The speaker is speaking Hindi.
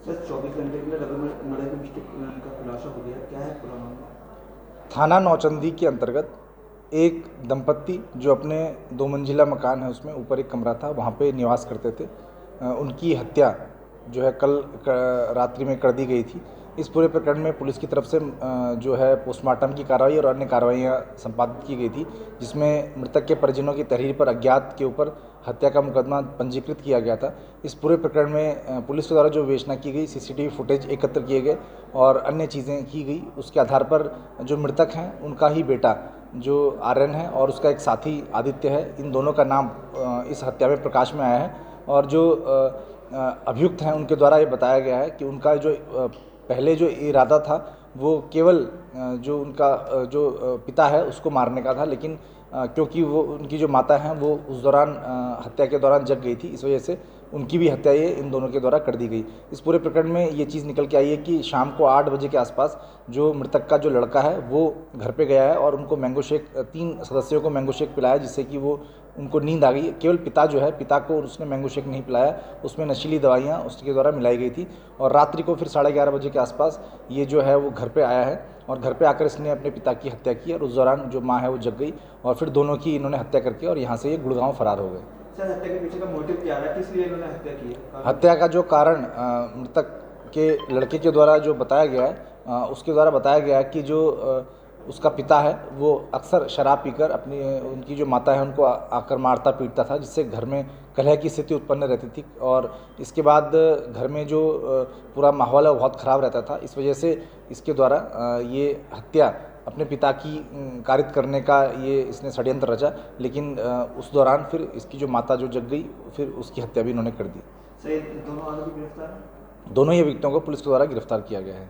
सर 24 घंटे के लिए डबल मर्डर मिस्टेक का खुलासा हो गया, क्या है पूरा मामला? थाना नौचंदी के अंतर्गत एक दंपत्ति जो अपने 2 मंजिला मकान है उसमें ऊपर एक कमरा था वहाँ पे निवास करते थे, उनकी हत्या जो है कल रात्रि में कर दी गई थी। इस पूरे प्रकरण में पुलिस की तरफ से जो है पोस्टमार्टम की कार्रवाई और अन्य कार्रवाइयाँ संपादित की गई थी, जिसमें मृतक के परिजनों की तहरीर पर अज्ञात के ऊपर हत्या का मुकदमा पंजीकृत किया गया था। इस पूरे प्रकरण में पुलिस के द्वारा जो विवेचना की गई, सीसीटीवी फुटेज एकत्र किए गए और अन्य चीज़ें की गई। उसके आधार पर जो मृतक हैं उनका ही बेटा जो आर्यन है और उसका एक साथी आदित्य है, इन दोनों का नाम इस हत्या में प्रकाश में आया है। और जो अभियुक्त हैं उनके द्वारा ये बताया गया है कि उनका जो पहले जो इरादा था वो केवल जो उनका जो पिता है उसको मारने का था, लेकिन क्योंकि वो उनकी जो माता हैं वो उस दौरान हत्या के दौरान जग गई थी, इस वजह से उनकी भी हत्या ये इन दोनों के द्वारा कर दी गई। इस पूरे प्रकरण में ये चीज़ निकल के आई है कि शाम को 8 बजे के आसपास जो मृतक का जो लड़का है वो घर पे गया है और उनको मैंगो शेक 3 सदस्यों को मैंगो शेक पिलाया, जिससे कि वो उनको नींद आ गई। केवल पिता जो है, पिता को उसने मैंगो शेक नहीं पिलाया, उसमें नशीली दवाइयाँ उसके द्वारा मिलाई गई थी। और रात्रि को फिर 11:30 बजे के आसपास ये जो है वो घर पे आया है और घर पे आकर इसने अपने पिता की हत्या की और उस दौरान जो माँ है वो जग गई और फिर दोनों की इन्होंने हत्या करके और यहाँ से ये गुड़गांव फरार हो गए। सर हत्या के पीछे का मोटिव क्या रहा, किस लिए इन्होंने हत्या की है? हत्या का जो कारण मृतक के लड़के के द्वारा जो बताया गया है, उसके द्वारा बताया गया है कि जो उसका पिता है वो अक्सर शराब पीकर अपनी उनकी जो माता है उनको आकर मारता पीटता था, जिससे घर में कलह की स्थिति उत्पन्न रहती थी। और इसके बाद घर में जो पूरा माहौल है वो बहुत ख़राब रहता था। इस वजह से इसके द्वारा ये हत्या अपने पिता की कारित करने का ये इसने षड्यंत्र रचा, लेकिन उस दौरान फिर इसकी जो माता जो जग गई, फिर उसकी हत्या भी इन्होंने कर दी। सर दोनों आरोपी गिरफ्तार हैं? दोनों ही अभियुक्तों को पुलिस के द्वारा गिरफ्तार किया गया है।